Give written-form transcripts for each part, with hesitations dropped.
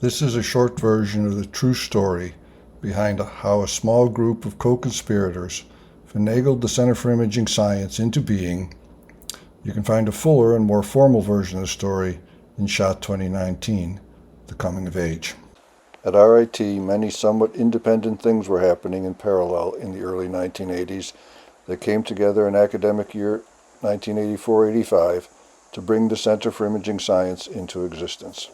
This is a short version of the true story behind how a small group of co-conspirators finagled the Center for Imaging Science into being. You can find a fuller and more formal version of the story in SHOT 2019, The Coming of Age. At RIT, many somewhat independent things were happening in parallel in the early 1980s that came together in academic year 1984-85 to bring the Center for Imaging Science into existence.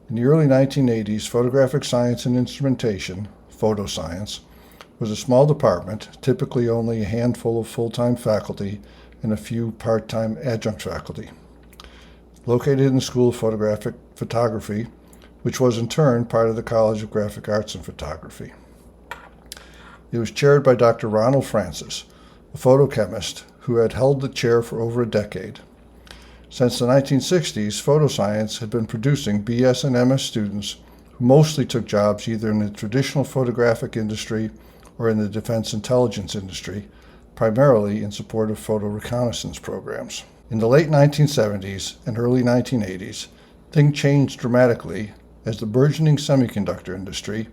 In the early 1980s, photographic science and instrumentation, photoscience, was a small department, typically only a handful of full-time faculty and a few part-time adjunct faculty. Located in the School of Photographic Photography, which was in turn part of the College of Graphic Arts and Photography. It was chaired by Dr. Ronald Francis, a photochemist who had held the chair for over a decade. Since the 1960s, photoscience had been producing BS and MS students who mostly took jobs either in the traditional photographic industry or in the defense intelligence industry, primarily in support of photo reconnaissance programs. In the late 1970s and early 1980s, things changed dramatically as the burgeoning semiconductor industry,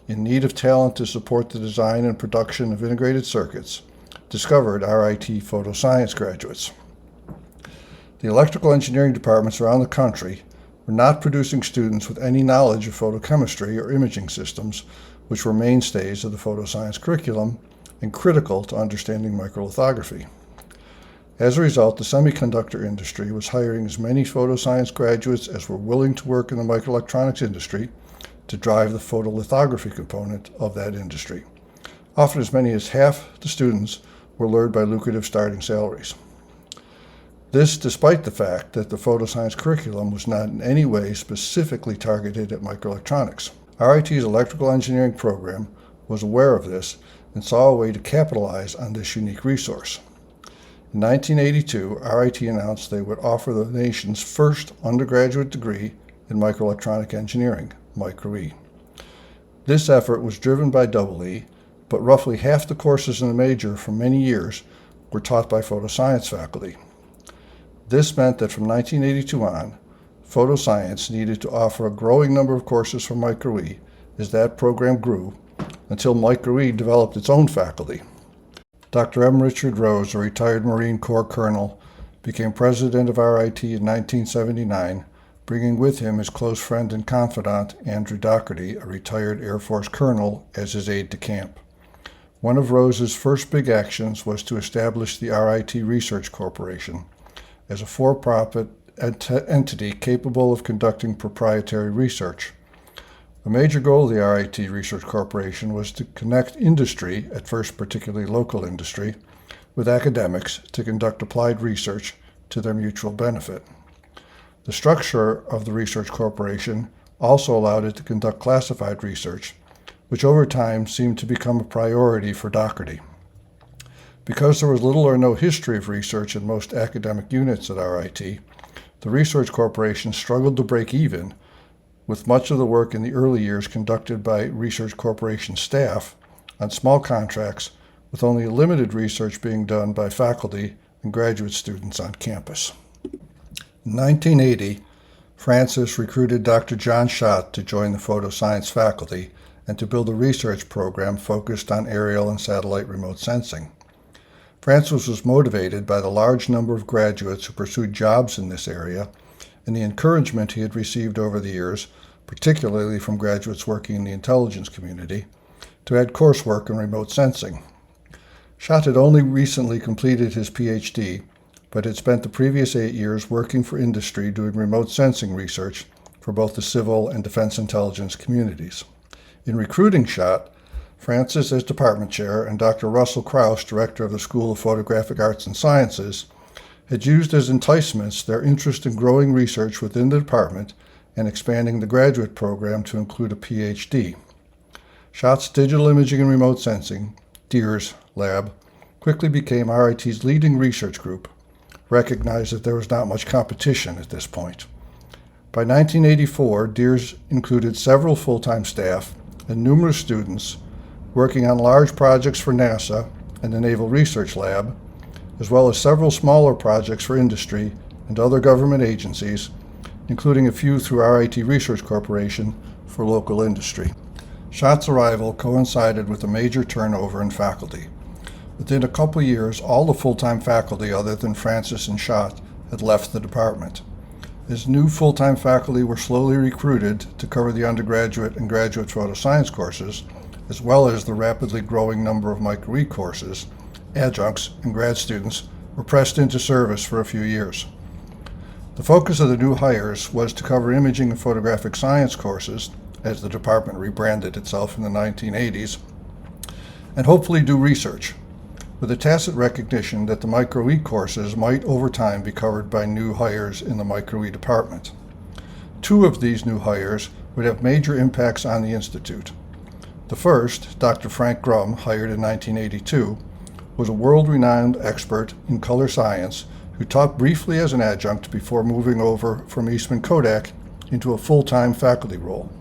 in need of talent to support the design and production of integrated circuits, discovered RIT photoscience graduates. The electrical engineering departments around the country were not producing students with any knowledge of photochemistry or imaging systems, which were mainstays of the photoscience curriculum and critical to understanding microlithography. As a result, the semiconductor industry was hiring as many photoscience graduates as were willing to work in the microelectronics industry to drive the photolithography component of that industry. Often as many as half the students were lured by lucrative starting salaries. This despite the fact that the photoscience curriculum was not in any way specifically targeted at microelectronics. RIT's electrical engineering program was aware of this and saw a way to capitalize on this unique resource. In 1982, RIT announced they would offer the nation's first undergraduate degree in microelectronic engineering, Micro-E. This effort was driven by EE, but roughly half the courses in the major for many years were taught by photoscience faculty. This meant that from 1982 on, photoscience needed to offer a growing number of courses for Micro-E as that program grew until Micro-E developed its own faculty. Dr. M. Richard Rose, a retired Marine Corps colonel, became president of RIT in 1979, bringing with him his close friend and confidant, Andrew Doherty, a retired Air Force colonel, as his aide-de-camp. One of Rose's first big actions was to establish the RIT Research Corporation as a for-profit entity capable of conducting proprietary research. A major goal of the RIT Research Corporation was to connect industry, at first particularly local industry, with academics to conduct applied research to their mutual benefit. The structure of the Research Corporation also allowed it to conduct classified research, which over time seemed to become a priority for Doherty. Because there was little or no history of research in most academic units at RIT, the Research Corporation struggled to break even, with much of the work in the early years conducted by Research Corporation staff on small contracts, with only limited research being done by faculty and graduate students on campus. In 1980, Francis recruited Dr. John Schott to join the photoscience faculty and to build a research program focused on aerial and satellite remote sensing. Francis was motivated by the large number of graduates who pursued jobs in this area and the encouragement he had received over the years, particularly from graduates working in the intelligence community, to add coursework in remote sensing. Schott had only recently completed his PhD, but had spent the previous 8 years working for industry doing remote sensing research for both the civil and defense intelligence communities. In recruiting Schott, Francis as department chair and Dr. Russell Krauss, director of the School of Photographic Arts and Sciences, had used as enticements their interest in growing research within the department and expanding the graduate program to include a PhD. Schott's Digital Imaging and Remote Sensing, DIRS lab, quickly became RIT's leading research group, recognized that there was not much competition at this point. By 1984, DIRS included several full-time staff and numerous students working on large projects for NASA and the Naval Research Lab, as well as several smaller projects for industry and other government agencies, including a few through RIT Research Corporation for local industry. Schott's arrival coincided with a major turnover in faculty. Within a couple years, all the full-time faculty other than Francis and Schott had left the department. As new full-time faculty were slowly recruited to cover the undergraduate and graduate photoscience courses, as well as the rapidly growing number of micro-E courses, adjuncts and grad students were pressed into service for a few years. The focus of the new hires was to cover imaging and photographic science courses, as the department rebranded itself in the 1980s, and hopefully do research, with a tacit recognition that the micro-E courses might over time be covered by new hires in the micro-E department. Two of these new hires would have major impacts on the Institute. The first, Dr. Frank Grum, hired in 1982, was a world-renowned expert in color science who taught briefly as an adjunct before moving over from Eastman Kodak into a full-time faculty role.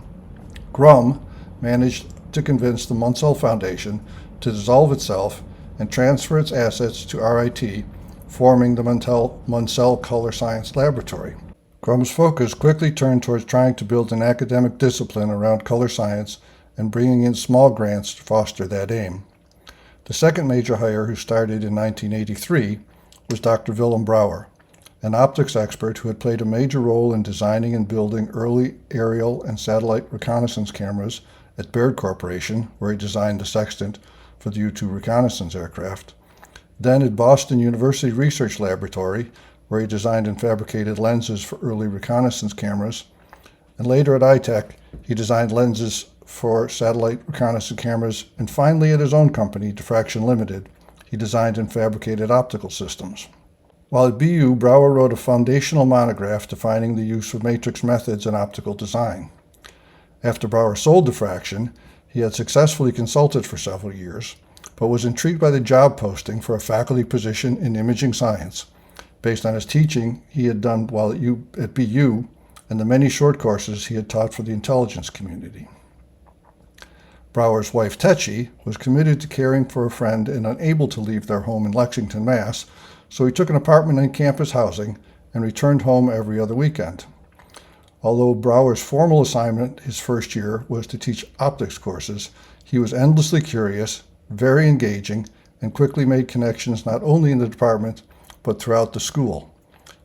Grum managed to convince the Munsell Foundation to dissolve itself and transfer its assets to RIT, forming the Munsell Color Science Laboratory. Grum's focus quickly turned towards trying to build an academic discipline around color science and bringing in small grants to foster that aim. The second major hire, who started in 1983, was Dr. Willem Brouwer, an optics expert who had played a major role in designing and building early aerial and satellite reconnaissance cameras at Baird Corporation, where he designed the sextant for the U-2 reconnaissance aircraft, then at Boston University Research Laboratory, where he designed and fabricated lenses for early reconnaissance cameras, and later at iTech, he designed lenses for satellite reconnaissance cameras, and finally at his own company, Diffraction Limited, he designed and fabricated optical systems. While at BU, Brouwer wrote a foundational monograph defining the use of matrix methods in optical design. After Brouwer sold Diffraction, he had successfully consulted for several years, but was intrigued by the job posting for a faculty position in imaging science, based on his teaching he had done while at BU and the many short courses he had taught for the intelligence community. Brouwer's wife, Tetchy, was committed to caring for a friend and unable to leave their home in Lexington, Mass., so he took an apartment in campus housing and returned home every other weekend. Although Brouwer's formal assignment his first year was to teach optics courses, he was endlessly curious, very engaging, and quickly made connections not only in the department, but throughout the school.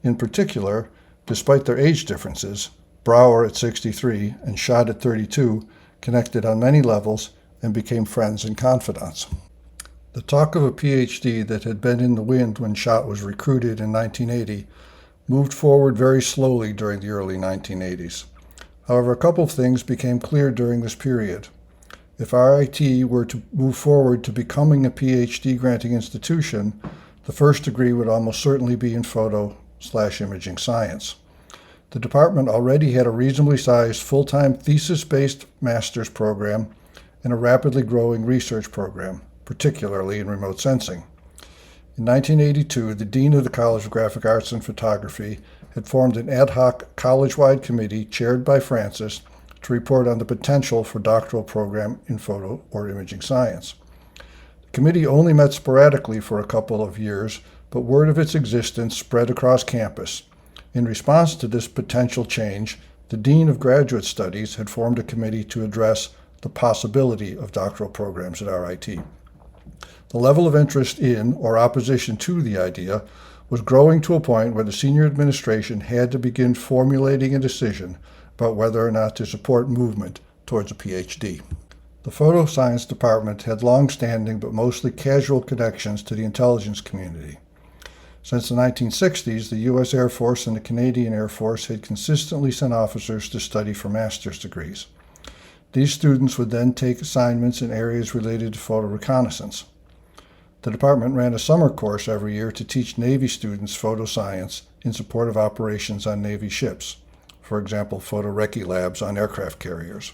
In particular, despite their age differences, Brouwer at 63 and Schott at 32 connected on many levels and became friends and confidants. The talk of a PhD that had been in the wind when Schott was recruited in 1980 moved forward very slowly during the early 1980s. However, a couple of things became clear during this period. If RIT were to move forward to becoming a PhD granting institution, the first degree would almost certainly be in photo/imaging science. The department already had a reasonably sized full-time thesis-based master's program and a rapidly growing research program, particularly in remote sensing. In 1982, the dean of the College of Graphic Arts and Photography had formed an ad hoc college-wide committee chaired by Francis to report on the potential for doctoral program in photo or imaging science. The committee only met sporadically for a couple of years, but word of its existence spread across campus. In response to this potential change, the dean of graduate studies had formed a committee to address the possibility of doctoral programs at RIT. The level of interest in or opposition to the idea was growing to a point where the senior administration had to begin formulating a decision about whether or not to support movement towards a PhD. The photo science department had long-standing but mostly casual connections to the intelligence community. Since the 1960s, the U.S. Air Force and the Canadian Air Force had consistently sent officers to study for master's degrees. These students would then take assignments in areas related to photo reconnaissance. The department ran a summer course every year to teach Navy students photo science in support of operations on Navy ships, for example, photorecce labs on aircraft carriers.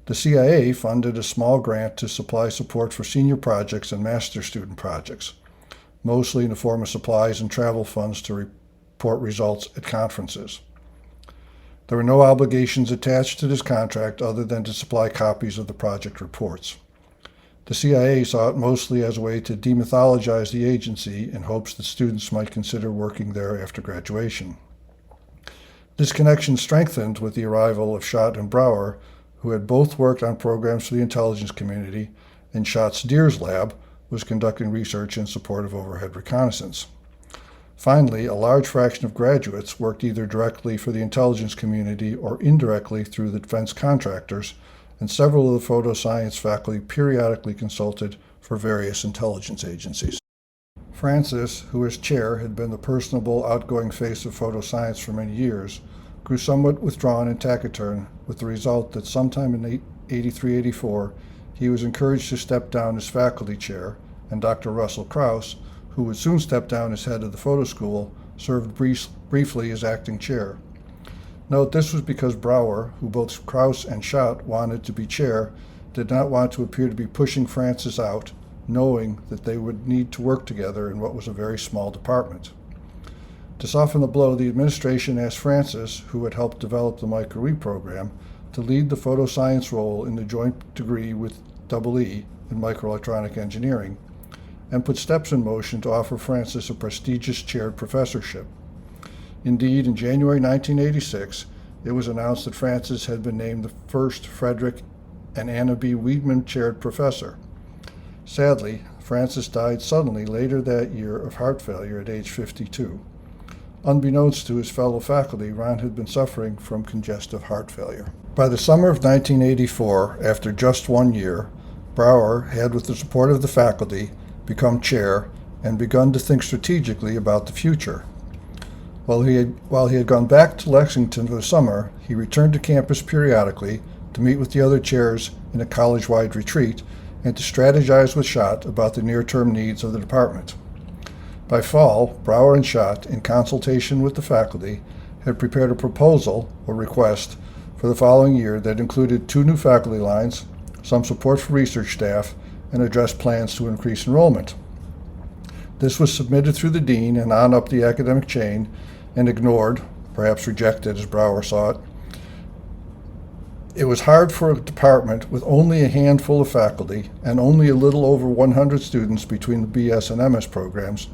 The CIA funded a small grant to supply support for senior projects and master's student projects, mostly in the form of supplies and travel funds to report results at conferences. There were no obligations attached to this contract other than to supply copies of the project reports. The CIA saw it mostly as a way to demythologize the agency in hopes that students might consider working there after graduation. This connection strengthened with the arrival of Schott and Brouwer, who had both worked on programs for the intelligence community, and Schott's Deers Lab was conducting research in support of overhead reconnaissance. Finally, a large fraction of graduates worked either directly for the intelligence community or indirectly through the defense contractors, and several of the photoscience faculty periodically consulted for various intelligence agencies. Francis, who as chair had been the personable, outgoing face of photoscience for many years, grew somewhat withdrawn and taciturn, with the result that sometime in 83-84 he was encouraged to step down as faculty chair, and Dr. Russell Krauss, who would soon step down as head of the photo school, served briefly as acting chair. Note, this was because Brouwer, who both Krauss and Schott wanted to be chair, did not want to appear to be pushing Francis out, knowing that they would need to work together in what was a very small department. To soften the blow, the administration asked Francis, who had helped develop the micro-E program, to lead the photoscience role in the joint degree with EE in microelectronic engineering, and put steps in motion to offer Francis a prestigious chaired professorship. Indeed, in January 1986, it was announced that Francis had been named the first Frederick and Anna B. Wiedemann chaired professor. Sadly, Francis died suddenly later that year of heart failure at age 52. Unbeknownst to his fellow faculty, Ron had been suffering from congestive heart failure. By the summer of 1984, after just 1 year, Brouwer had, with the support of the faculty, become chair and begun to think strategically about the future. While he had gone back to Lexington for the summer, he returned to campus periodically to meet with the other chairs in a college-wide retreat and to strategize with Schott about the near-term needs of the department. By fall, Brouwer and Schott, in consultation with the faculty, had prepared a proposal or request for the following year that included 2 new faculty lines, some support for research staff, and addressed plans to increase enrollment. This was submitted through the dean and on up the academic chain and ignored, perhaps rejected as Brouwer saw it. It was hard for a department with only a handful of faculty and only a little over 100 students between the BS and MS programs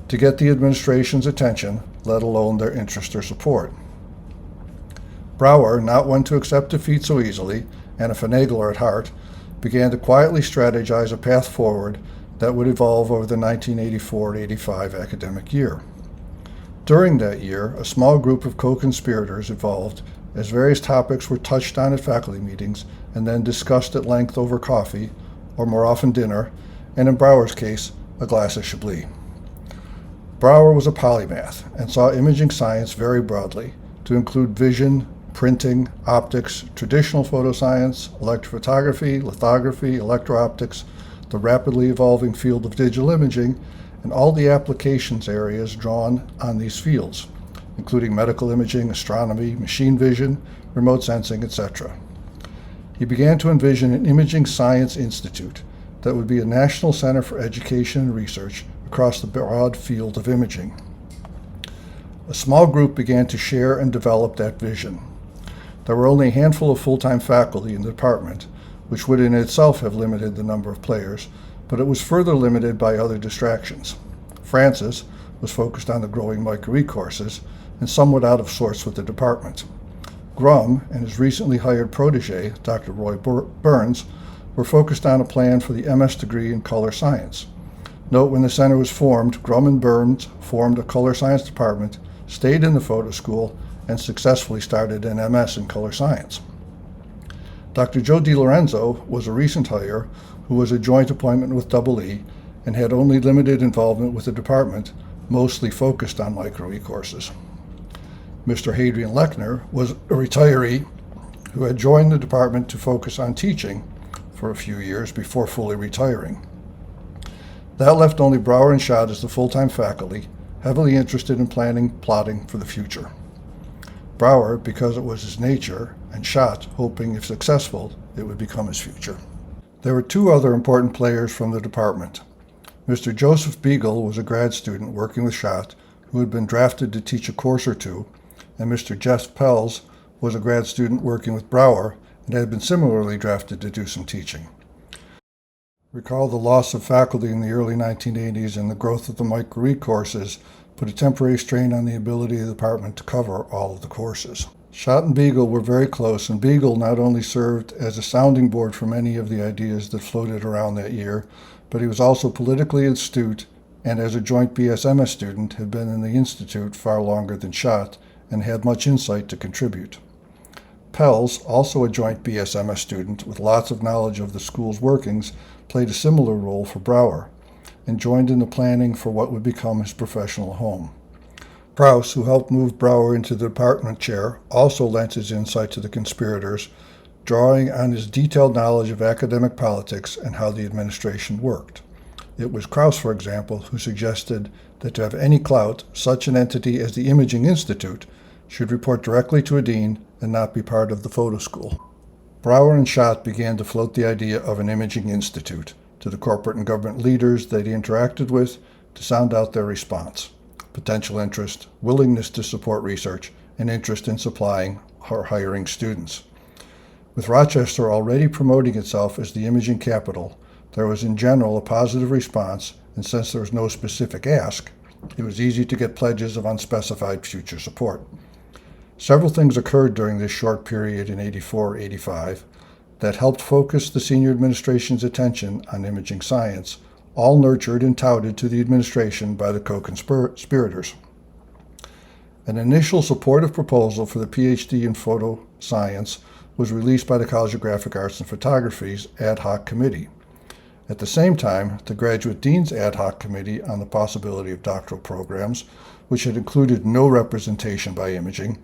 to get the administration's attention, let alone their interest or support. Brouwer, not one to accept defeat so easily, and a finagler at heart, began to quietly strategize a path forward that would evolve over the 1984-85 academic year. During that year, a small group of co-conspirators evolved as various topics were touched on at faculty meetings and then discussed at length over coffee, or more often dinner, and in Brouwer's case, a glass of Chablis. Brouwer was a polymath and saw imaging science very broadly, to include vision, printing, optics, traditional photoscience, electrophotography, lithography, electro-optics, the rapidly evolving field of digital imaging, and all the applications areas drawn on these fields, including medical imaging, astronomy, machine vision, remote sensing, etc. He began to envision an imaging science institute that would be a national center for education and research across the broad field of imaging. A small group began to share and develop that vision. There were only a handful of full-time faculty in the department, which would in itself have limited the number of players, but it was further limited by other distractions. Francis was focused on the growing micro-E courses and somewhat out of sorts with the department. Grum and his recently hired protege, Dr. Roy Burns, were focused on a plan for the MS degree in color science. Note, when the center was formed, Grum and Burns formed a color science department, stayed in the photo school, and successfully started an MS in color science. Dr. Joe DiLorenzo was a recent hire who was a joint appointment with EE and had only limited involvement with the department, mostly focused on micro-E courses. Mr. Hadrian Lechner was a retiree who had joined the department to focus on teaching for a few years before fully retiring. That left only Brouwer and Schott as the full-time faculty, heavily interested in plotting for the future. Brouwer, because it was his nature, and Schott, hoping, if successful, it would become his future. There were 2 other important players from the department. Mr. Joseph Beagle was a grad student working with Schott, who had been drafted to teach a course or 2, and Mr. Jeff Pelz was a grad student working with Brouwer and had been similarly drafted to do some teaching. Recall the loss of faculty in the early 1980s and the growth of the micro-E courses put a temporary strain on the ability of the department to cover all of the courses. Schott and Beagle were very close, and Beagle not only served as a sounding board for many of the ideas that floated around that year, but he was also politically astute, and as a joint BSMS student had been in the Institute far longer than Schott and had much insight to contribute. Pels, also a joint BSMS student with lots of knowledge of the school's workings, played a similar role for Brower and joined in the planning for what would become his professional home. Krause, who helped move Brower into the department chair, also lent his insight to the conspirators, drawing on his detailed knowledge of academic politics and how the administration worked. It was Krause, for example, who suggested that to have any clout, such an entity as the Imaging Institute should report directly to a dean and not be part of the photo school. Brower and Schott began to float the idea of an Imaging Institute to the corporate and government leaders that he interacted with to sound out their response: potential interest, willingness to support research, and interest in supplying or hiring students. With Rochester already promoting itself as the imaging capital, there was in general a positive response, and since there was no specific ask, it was easy to get pledges of unspecified future support. Several things occurred during this short period in 84-85 that helped focus the senior administration's attention on imaging science, all nurtured and touted to the administration by the co-conspirators. An initial supportive proposal for the PhD in photo science was released by the College of Graphic Arts and Photography's ad hoc committee. At the same time, the Graduate Dean's ad hoc committee on the possibility of doctoral programs, which had included no representation by imaging,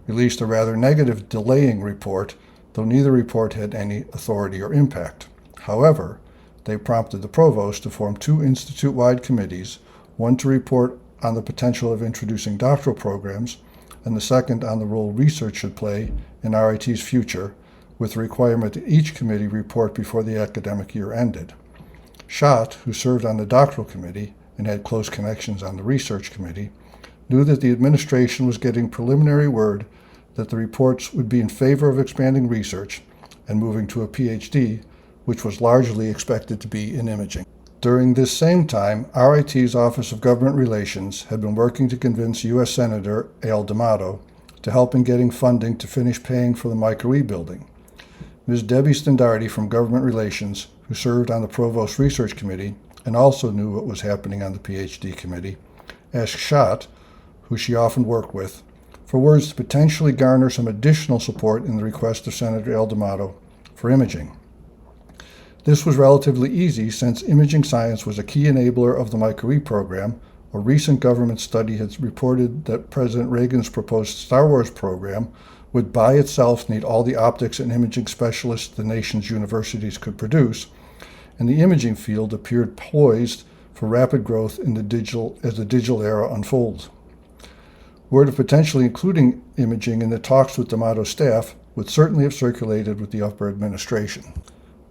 released a rather negative delaying report, though neither report had any authority or impact. However, they prompted the provost to form two institute-wide committees, one to report on the potential of introducing doctoral programs, and the second on the role research should play in RIT's future, with the requirement that each committee report before the academic year ended. Schott, who served on the doctoral committee and had close connections on the research committee, knew that the administration was getting preliminary word that the reports would be in favor of expanding research and moving to a PhD, which was largely expected to be in imaging. During this same time, RIT's Office of Government Relations had been working to convince U.S. Senator Al D'Amato to help in getting funding to finish paying for the Micro-E building. Ms. Debbie Stendardi from Government Relations, who served on the Provost Research Committee and also knew what was happening on the PhD committee, asked Schott, who she often worked with, for words to potentially garner some additional support in the request of Senator Al D'Amato for imaging. This was relatively easy since imaging science was a key enabler of the Micro-E program. A recent government study has reported that President Reagan's proposed Star Wars program would by itself need all the optics and imaging specialists the nation's universities could produce, and the imaging field appeared poised for rapid growth in as the digital era unfolds. Word of potentially including imaging in the talks with D'Amato's staff would certainly have circulated with the upper administration.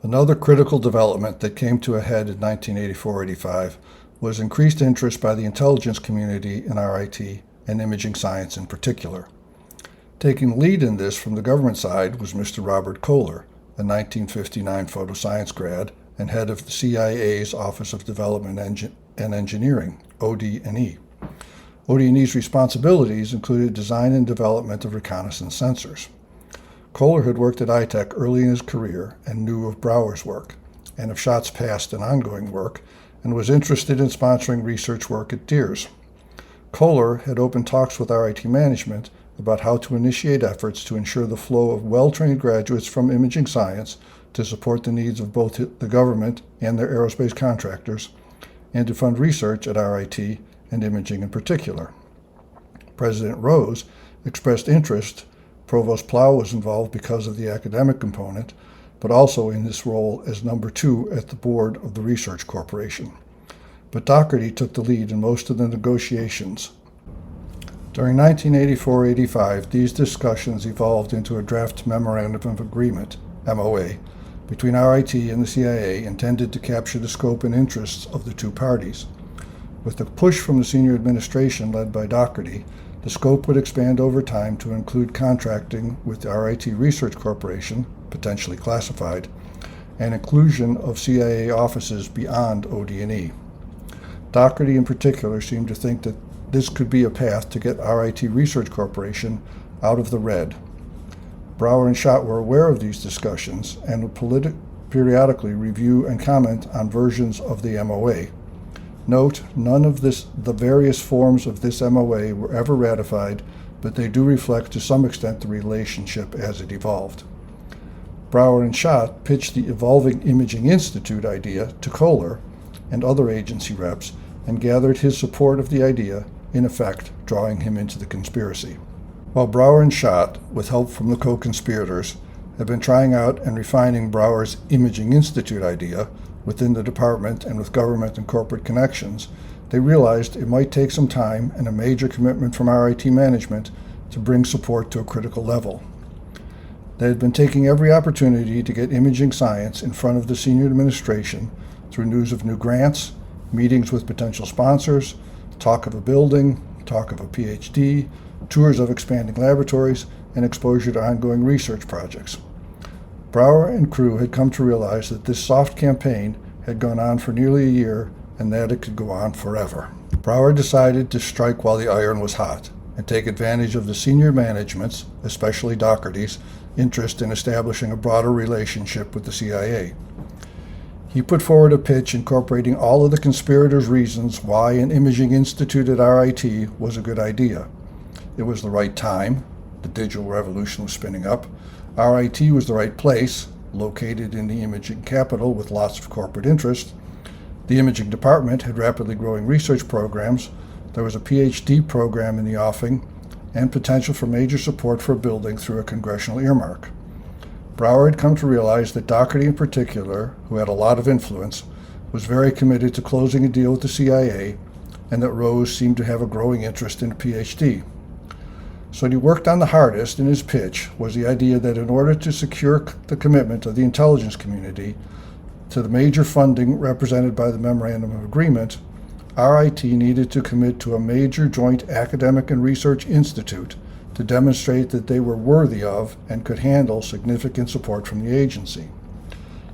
Another critical development that came to a head in 1984-85 was increased interest by the intelligence community in RIT and imaging science in particular. Taking lead in this from the government side was Mr. Robert Kohler, a 1959 photoscience grad and head of the CIA's Office of Development and Engineering, OD&E. OD&E's responsibilities included design and development of reconnaissance sensors. Kohler had worked at ITEC early in his career and knew of Brower's work and of Schott's past and ongoing work, and was interested in sponsoring research work at Deers. Kohler had opened talks with RIT management about how to initiate efforts to ensure the flow of well-trained graduates from imaging science to support the needs of both the government and their aerospace contractors, and to fund research at RIT and imaging in particular. President Rose expressed interest. Provost Plow was involved because of the academic component, but also in his role as number 2 at the board of the Research Corporation. But Doherty took the lead in most of the negotiations. During 1984-85, these discussions evolved into a draft Memorandum of Agreement, MOA, between RIT and the CIA intended to capture the scope and interests of the two parties. With the push from the senior administration led by Doherty, the scope would expand over time to include contracting with the RIT Research Corporation, potentially classified, and inclusion of CIA offices beyond OD&E. Doherty in particular seemed to think that this could be a path to get RIT Research Corporation out of the red. Brower and Schott were aware of these discussions and would periodically review and comment on versions of the MOA. Note, none of the various forms of this MOA were ever ratified, but they do reflect to some extent the relationship as it evolved. Brower and Schott pitched the Evolving Imaging Institute idea to Kohler and other agency reps and gathered his support of the idea, in effect drawing him into the conspiracy. While Brower and Schott, with help from the co-conspirators, have been trying out and refining Brower's Imaging Institute idea within the department and with government and corporate connections, they realized it might take some time and a major commitment from RIT management to bring support to a critical level. They had been taking every opportunity to get imaging science in front of the senior administration through news of new grants, meetings with potential sponsors, talk of a building, talk of a PhD, tours of expanding laboratories, and exposure to ongoing research projects. Brower and crew had come to realize that this soft campaign had gone on for nearly a year and that it could go on forever. Brower decided to strike while the iron was hot and take advantage of the senior management's, especially Dougherty's, interest in establishing a broader relationship with the CIA. He put forward a pitch incorporating all of the conspirators' reasons why an imaging institute at RIT was a good idea. It was the right time. The digital revolution was spinning up. RIT was the right place, located in the imaging capital with lots of corporate interest. The imaging department had rapidly growing research programs. There was a PhD program in the offing, and potential for major support for a building through a congressional earmark. Brower had come to realize that Dougherty in particular, who had a lot of influence, was very committed to closing a deal with the CIA, and that Rose seemed to have a growing interest in a PhD. So what he worked on the hardest in his pitch was the idea that in order to secure the commitment of the intelligence community to the major funding represented by the Memorandum of Agreement, RIT needed to commit to a major joint academic and research institute to demonstrate that they were worthy of and could handle significant support from the agency.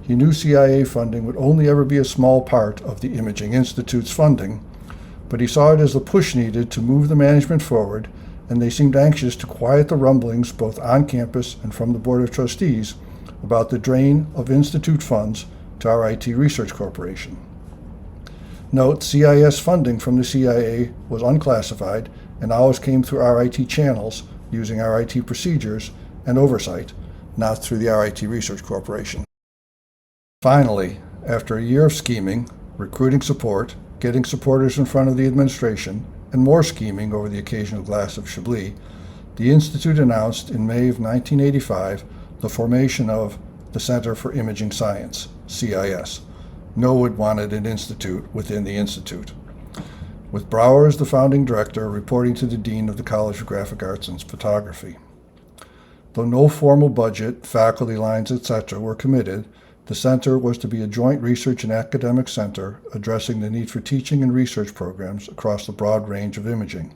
He knew CIA funding would only ever be a small part of the Imaging Institute's funding, but he saw it as the push needed to move the management forward, and they seemed anxious to quiet the rumblings both on campus and from the Board of Trustees about the drain of Institute funds to RIT Research Corporation. Note, CIS funding from the CIA was unclassified and always came through RIT channels using RIT procedures and oversight, not through the RIT Research Corporation. Finally, after a year of scheming, recruiting support, getting supporters in front of the administration, and more scheming over the occasional glass of Chablis, the Institute announced in May of 1985 the formation of the Center for Imaging Science, CIS. No one wanted an institute within the Institute, with Brower as the founding director reporting to the Dean of the College of Graphic Arts and Photography. Though no formal budget, faculty lines, etc. were committed, the center was to be a joint research and academic center addressing the need for teaching and research programs across the broad range of imaging.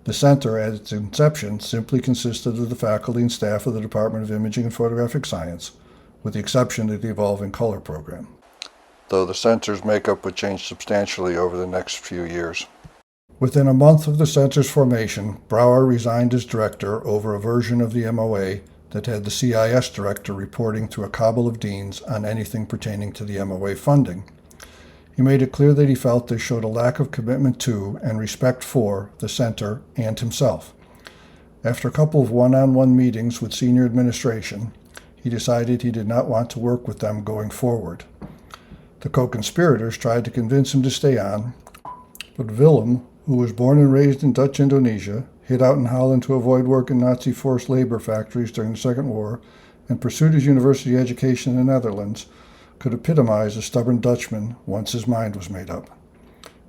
The center, at its inception, simply consisted of the faculty and staff of the Department of Imaging and Photographic Science, with the exception of the Evolving Color program, though the center's makeup would change substantially over the next few years. Within a month of the center's formation, Brower resigned as director over a version of the MOA that had the CIS director reporting to a cabal of deans on anything pertaining to the MOA funding. He made it clear that he felt they showed a lack of commitment to and respect for the center and himself. After a couple of one-on-one meetings with senior administration, he decided he did not want to work with them going forward. The co-conspirators tried to convince him to stay on, but Willem, who was born and raised in Dutch Indonesia, hid out in Holland to avoid work in Nazi forced labor factories during the Second War, and pursued his university education in the Netherlands, could epitomize a stubborn Dutchman once his mind was made up.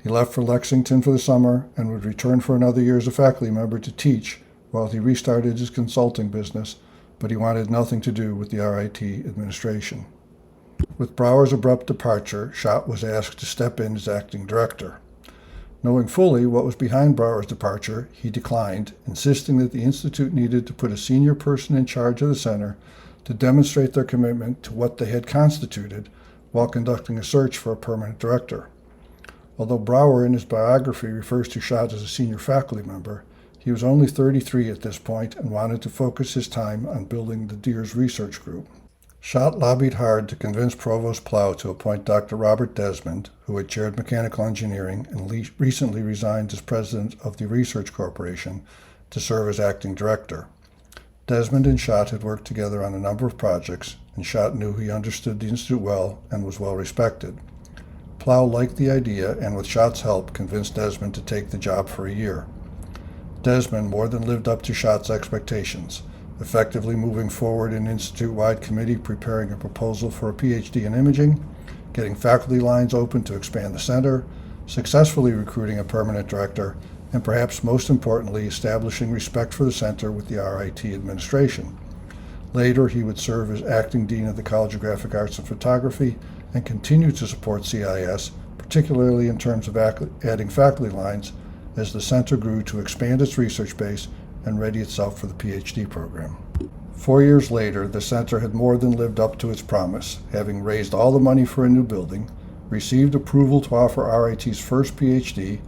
He left for Lexington for the summer and would return for another year as a faculty member to teach while he restarted his consulting business, but he wanted nothing to do with the RIT administration. With Brower's abrupt departure, Schott was asked to step in as acting director. Knowing fully what was behind Brower's departure, he declined, insisting that the Institute needed to put a senior person in charge of the center to demonstrate their commitment to what they had constituted while conducting a search for a permanent director. Although Brower in his biography refers to Schott as a senior faculty member, he was only 33 at this point and wanted to focus his time on building the Deers Research Group. Schott lobbied hard to convince Provost Plough to appoint Dr. Robert Desmond, who had chaired mechanical engineering and recently resigned as president of the Research Corporation, to serve as acting director. Desmond and Schott had worked together on a number of projects, and Schott knew he understood the institute well and was well respected. Plough liked the idea and, with Schott's help, convinced Desmond to take the job for a year. Desmond more than lived up to Schott's expectations, effectively moving forward an institute-wide committee preparing a proposal for a PhD in imaging, getting faculty lines open to expand the center, successfully recruiting a permanent director, and perhaps most importantly, establishing respect for the center with the RIT administration. Later, he would serve as acting dean of the College of Graphic Arts and Photography and continue to support CIS, particularly in terms of adding faculty lines as the center grew to expand its research base and ready itself for the PhD program. 4 years later, the center had more than lived up to its promise, having raised all the money for a new building, received approval to offer RIT's first PhD,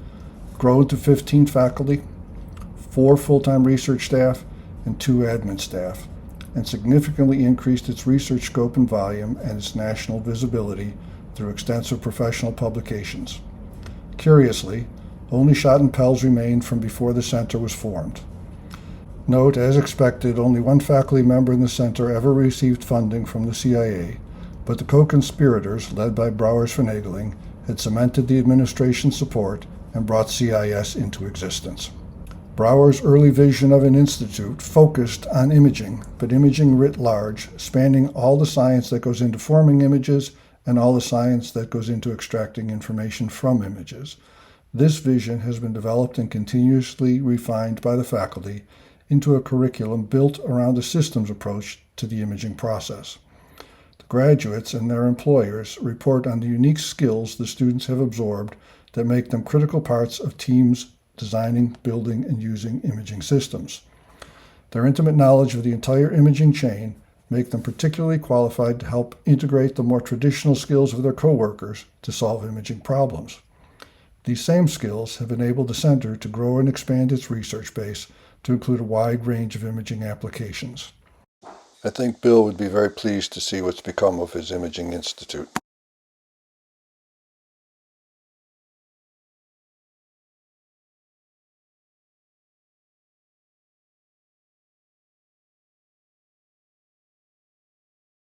grown to 15 faculty, 4 full-time research staff, and 2 admin staff, and significantly increased its research scope and volume and its national visibility through extensive professional publications. Curiously, only Schott and Pelz remained from before the center was formed. Note, as expected, only one faculty member in the center ever received funding from the CIA, but the co-conspirators, led by Brower's finagling, had cemented the administration's support and brought CIS into existence. Brower's early vision of an institute focused on imaging, but imaging writ large, spanning all the science that goes into forming images and all the science that goes into extracting information from images. This vision has been developed and continuously refined by the faculty into a curriculum built around a systems approach to the imaging process. The graduates and their employers report on the unique skills the students have absorbed that make them critical parts of teams designing, building, and using imaging systems. Their intimate knowledge of the entire imaging chain make them particularly qualified to help integrate the more traditional skills of their coworkers to solve imaging problems. These same skills have enabled the center to grow and expand its research base to include a wide range of imaging applications. I think Bill would be very pleased to see what's become of his Imaging Institute.